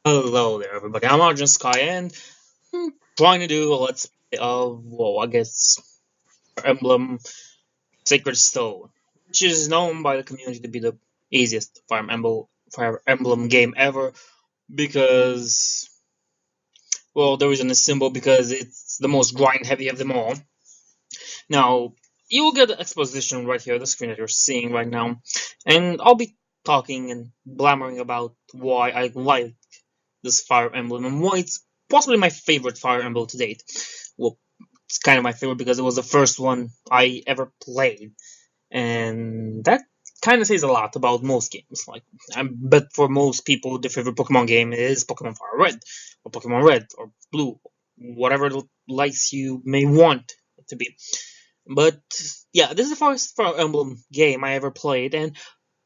Hello there, everybody. I'm Arjun Sky, and I'm trying to do a let's play of, well, I guess, Fire Emblem Sacred Stone, which is known by the community to be the easiest Fire Emblem game ever because, well, the reason is simple because it's the most grind heavy of them all. Now, you will get the exposition right here, the screen that you're seeing right now, and I'll be talking and blammering about why I like this Fire Emblem and why it's possibly my favorite Fire Emblem to date. Well, it's kind of my favorite because it was the first one I ever played, and that kind of says a lot about most games. But for most people, their favorite Pokemon game is Pokemon Fire Red, or Pokemon Red, or Blue, whatever likes you may want it to be. But yeah, this is the first Fire Emblem game I ever played, and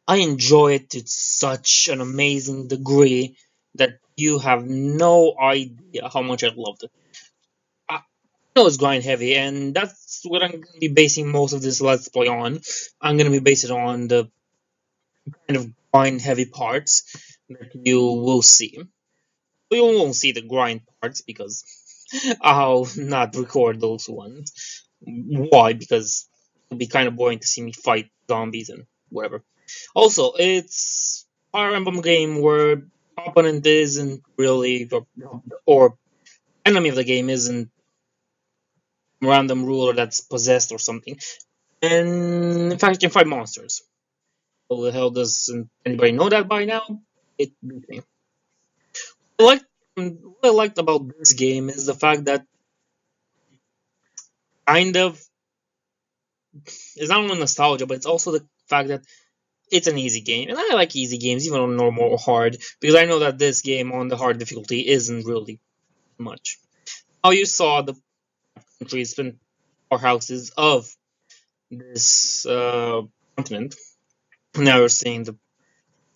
I enjoy it to such an amazing degree that you have no idea how much I loved it. I know it's grind heavy, and that's what I'm going to be basing most of this Let's Play on. I'm going to be basing it on the kind of grind heavy parts that you will see. You won't see the grind parts because I'll not record those ones. Why? Because it'll be kind of boring to see me fight zombies and whatever. Also, it's Fire Emblem game where opponent isn't really, or enemy of the game isn't random ruler that's possessed or something. And in fact, you can fight monsters. How the hell doesn't anybody know that by now? It beats me. What I liked about this game is the fact that kind of it's not only nostalgia, but it's also the fact that it's an easy game, and I like easy games even on normal or hard because I know that this game on the hard difficulty isn't really much. How you saw the countries and powerhouses of this continent. Now you're seeing the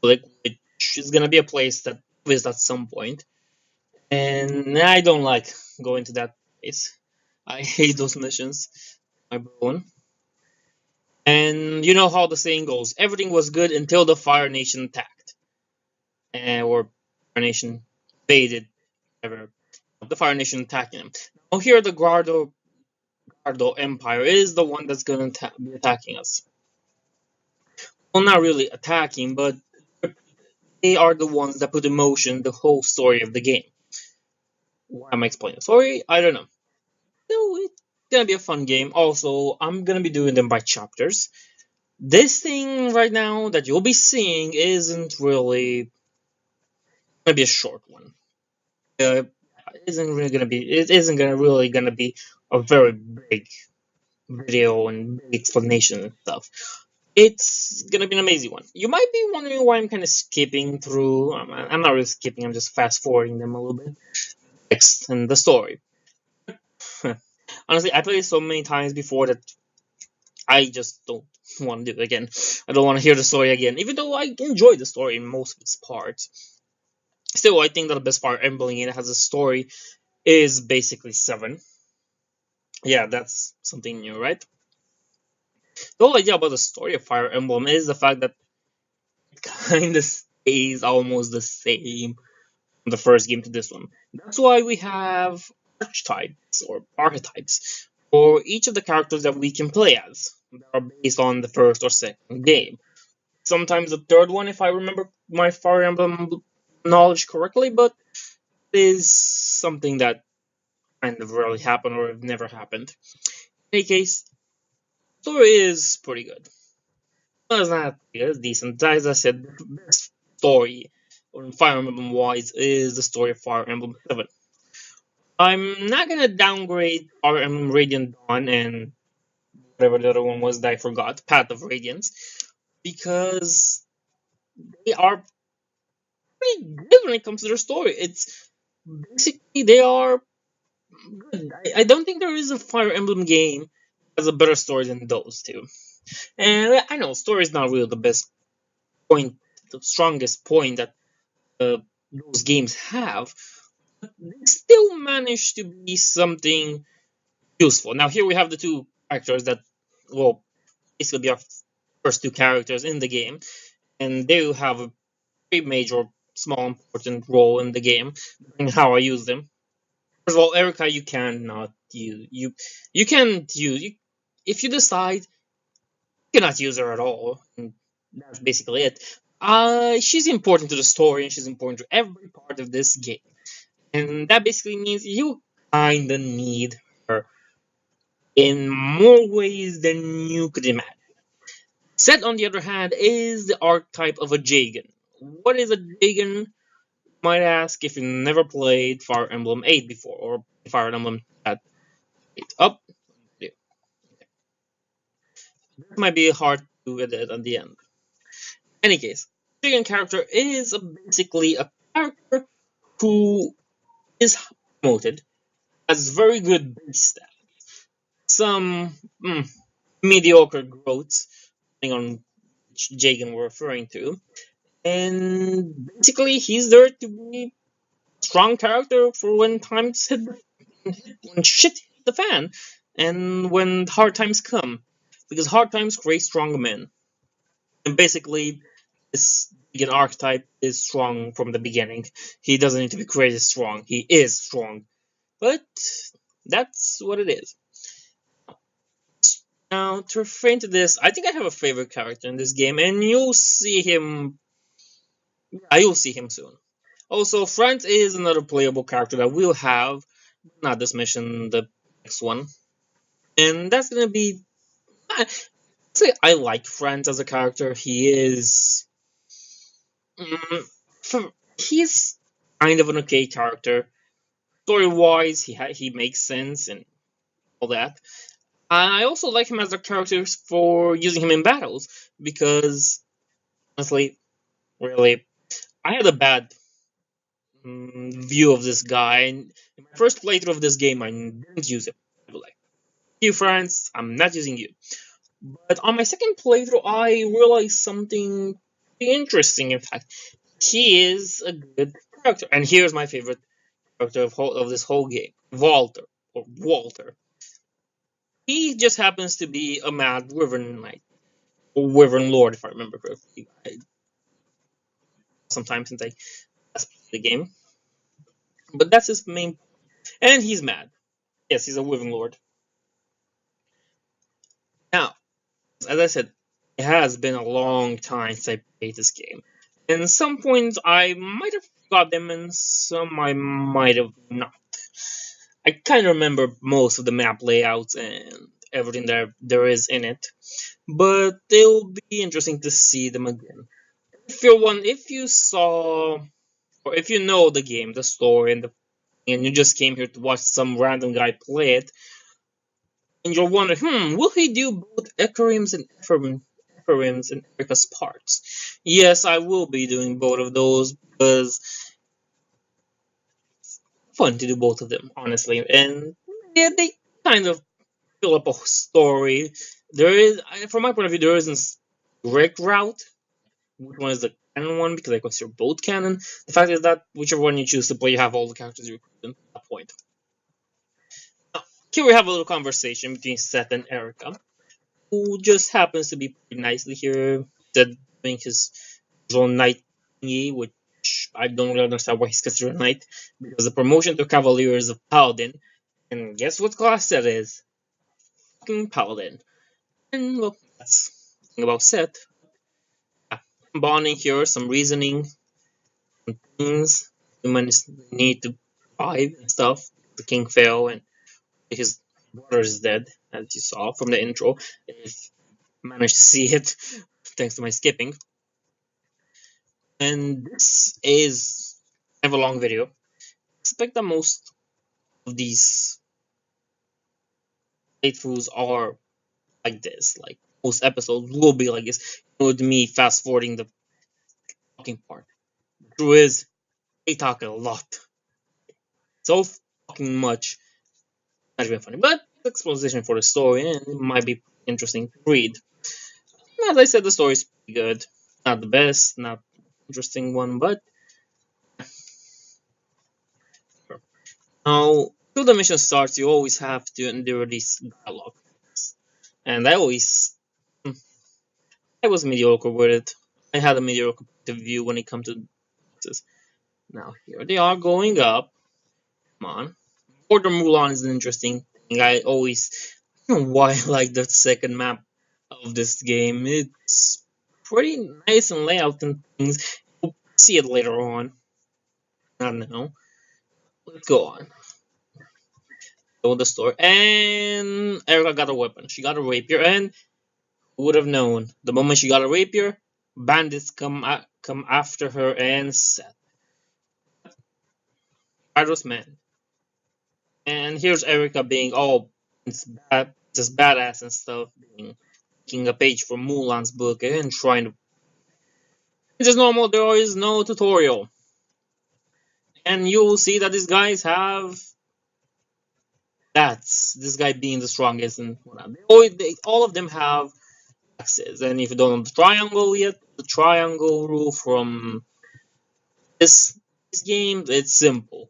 Republic, which is gonna be a place that we visit at some point, and I don't like going to that place. I hate those missions. My bone. And you know how the saying goes: everything was good until the Fire Nation attacked, or Fire Nation invaded. Ever the Fire Nation attacking them. Now here the Grado Empire is the one that's gonna be attacking us. Well, not really attacking, but they are the ones that put in motion the whole story of the game. Why am I explaining the story? I don't know. No, it's gonna be a fun game. Also, I'm gonna be doing them by chapters. This thing right now that you'll be seeing isn't really gonna be a short one. It isn't gonna really gonna be a very big video and big explanation and stuff. It's gonna be an amazing one. You might be wondering why I'm kind of skipping through. I'm not really skipping. I'm just fast forwarding them a little bit. Text and the story. Honestly, I played it so many times before that I just don't want to do it again. I don't want to hear the story again, even though I enjoy the story in most of its parts. Still, I think that the best Fire Emblem game that has a story is basically 7. Yeah, that's something new, right? The whole idea about the story of Fire Emblem is the fact that it kind of stays almost the same from the first game to this one. That's why we have archetypes for each of the characters that we can play as that are based on the first or second game. Sometimes the third one, if I remember my Fire Emblem knowledge correctly, but it is something that kind of rarely happened or never happened. In any case, the story is pretty good. Well, it's not good, it's decent. As I said, the best story on Fire Emblem wise is the story of Fire Emblem 7. I'm not gonna downgrade Fire Emblem Radiant Dawn and whatever the other one was that I forgot, Path of Radiance, because they are pretty good when it comes to their story. It's basically they are good. I don't think there is a Fire Emblem game that has a better story than those two. And I know story is not really the best point, the strongest point that those games have, but they still manage to be something useful. Now here we have the two characters that, well, basically be our first two characters in the game, and they have a pretty major small important role in the game and how I use them. First of all, Eirika, you cannot use you can't use you, if you decide you cannot use her at all. And that's basically it. She's important to the story and she's important to every part of this game, and that basically means you kinda need her in more ways than you could imagine. Set, on the other hand, is the archetype of a Jagan. What is a Jagan, you might ask, if you never played Fire Emblem 8 before, or Fire Emblem at 8. Up. This might be hard to edit at the end. In any case, Jagan character is basically a character who is promoted, has very good base stats, some mediocre growths, depending on which Jagan we're referring to, and basically he's there to be a strong character for when times hit, when shit hits the fan, and when hard times come, because hard times create strong men, and basically this Jagan archetype is strong from the beginning. He doesn't need to be created strong. He is strong. But that's what it is. Now, to refer to this, I think I have a favorite character in this game, and you'll see him. Yeah, you'll see him soon. Also, Franz is another playable character that we'll have, not this mission, the next one, and that's gonna be. I say I like Franz as a character. He is. He's kind of an okay character. Story wise, he makes sense and all that. I also like him as a character for using him in battles because, honestly, really, I had a bad view of this guy. In my first playthrough of this game, I didn't use him. I was like, you friends, I'm not using you. But on my second playthrough, I realized something interesting. In fact, he is a good character, and here's my favorite character of this whole game, Walter. He just happens to be a mad Wyvern Knight, or Wyvern Lord, if I remember correctly. Sometimes since I last played the game, but that's his main. And he's mad. Yes, he's a Wyvern Lord. Now, as I said, it has been a long time since I played this game. And some points I might have got them, and some I might have not. I kind of remember most of the map layouts and everything there is in it, but it'll be interesting to see them again. If you saw, or if you know the game, the story, and you just came here to watch some random guy play it, and you're wondering, will he do both Ephraim's and Eirika's parts? Yes, I will be doing both of those because it's fun to do both of them, honestly. And yeah, they kind of fill up a story. There is, from my point of view, there isn't a direct route. Which one is the canon one? Because I consider both canon. The fact is that whichever one you choose to play, you have all the characters you recruit at that point. Now, here we have a little conversation between Seth and Eirika, who just happens to be pretty nicely here, doing his own knight thingy, which I don't really understand why he's considered a knight, because the promotion to Cavalier is a paladin, and guess what class that is? Fucking paladin. And well, that's the thing about Seth. Yeah, bonding here, some reasoning, some things humans need to survive and stuff. The king fell and his brother is dead, as you saw from the intro. If you managed to see it, thanks to my skipping. And this is kind of a long video. I expect that most of these playthroughs are like this. Like most episodes will be like this. With me fast forwarding the talking part. The truth is, they talk a lot. So fucking much. Not even funny, but exposition for the story, and it might be interesting to read. As I said, the story is pretty good. Not the best, not the interesting one, but now, till the mission starts, you always have to endure these dialogues. And I was mediocre with it. I had a mediocre point of view when it comes to forces. Now here they are going up. Come on. Border Mulan is an interesting thing. I always don't know why I like the second map of this game. It's pretty nice in layout and things. We'll see it later on. I don't know. Let's go on. Go to the store. And Eirika got a weapon. She got a rapier, and who would have known? The moment she got a rapier, bandits come after her and set Grado's men. And here's Eirika being all just badass and stuff, taking a page from Mulan's book and trying to. It's just normal. There is no tutorial, and you will see that these guys have. That's this guy being the strongest, and whatnot. All of them have axes. And if you don't know the triangle yet, the triangle rule from this game, it's simple.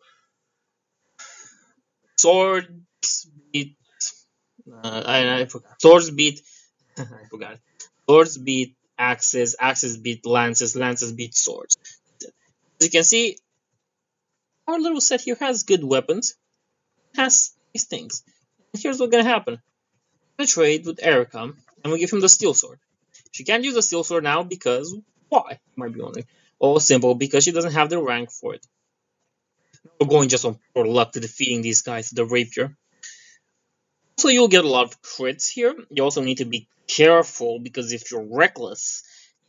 Swords beat. I forgot. Swords beat. I forgot. Swords beat axes. Axes beat lances. Lances beat swords. As you can see, our little set here has good weapons. It has these things. And here's what's gonna happen. We're gonna trade with Eirika, and we give him the steel sword. She can't use the steel sword now because why? You might be wondering. Oh, simple, because she doesn't have the rank for it. We're going just on pure luck to defeating these guys with the rapier. So you'll get a lot of crits here. You also need to be careful because if you're reckless,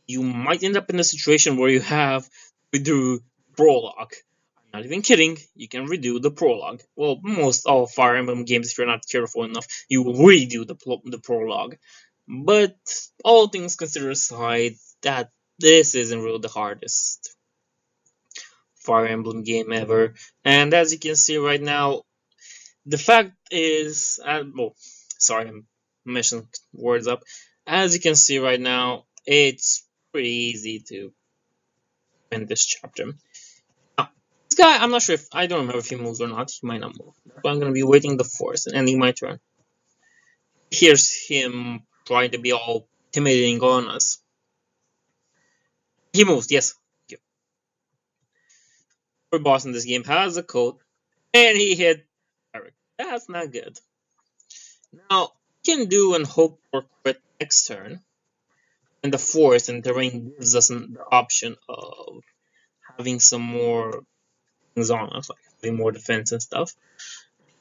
you might end up in a situation where you have to redo prologue. I'm not even kidding. You can redo the prologue. Well, most all Fire Emblem games, if you're not careful enough, you will redo the prologue. But all things considered aside, that this isn't really the hardest Fire Emblem game ever. And as you can see right now, the fact is, sorry, I'm messing words up. As you can see right now, it's pretty easy to end this chapter. Now, this guy, I'm not sure if, I don't remember if he moves or not. He might not move. That's why I'm going to be waiting the force and ending my turn. Here's him trying to be all intimidating on us. He moves, yes. Our boss in this game has a coat, and he hit Eric. That's not good. Now, we can do and hope for crit next turn. And the force and terrain gives us the option of having some more things on us, like having more defense and stuff.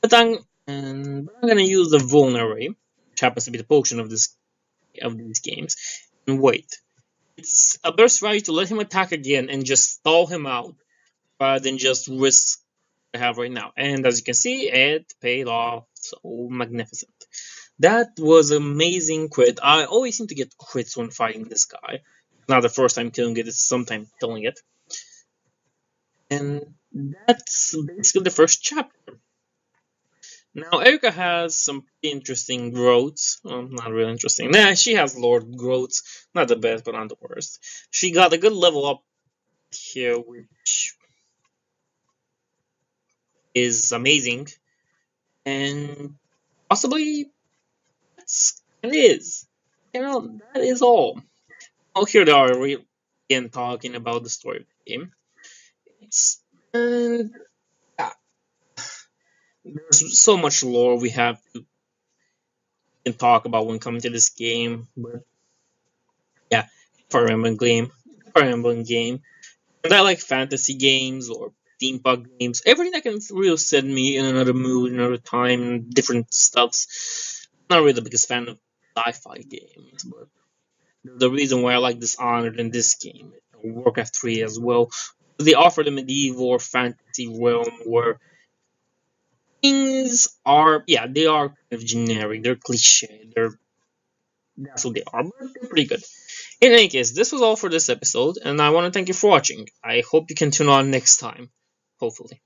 But I'm gonna use the vulnerary, which happens to be the potion of these games. And wait, it's a burst value to let him attack again and just stall him out, rather than just risk I have right now. And as you can see, it paid off. So magnificent. That was amazing crit. I always seem to get crits when fighting this guy. Not the first time killing it, it's sometimes killing it. And that's basically the first chapter. Now, Eirika has some pretty interesting growths. Well, not really interesting. Nah, she has Lord growths. Not the best, but not the worst. She got a good level up here, which is amazing. And possibly it is. That is all. Oh, here they are again talking about the story of the game. And yeah, there's so much lore we have to talk about when coming to this game. But yeah, Fire Emblem game. And I like fantasy games or steampunk games. Everything that can really set me in another mood, another time, different stuffs. Not really the biggest fan of sci-fi games, but the reason why I like Dishonored in this game, Warcraft 3 as well, they offer the medieval or fantasy realm where things are, yeah, they are kind of generic, they're cliche, that's what they are, but they're pretty good. In any case, this was all for this episode, and I want to thank you for watching. I hope you can tune on next time, hopefully.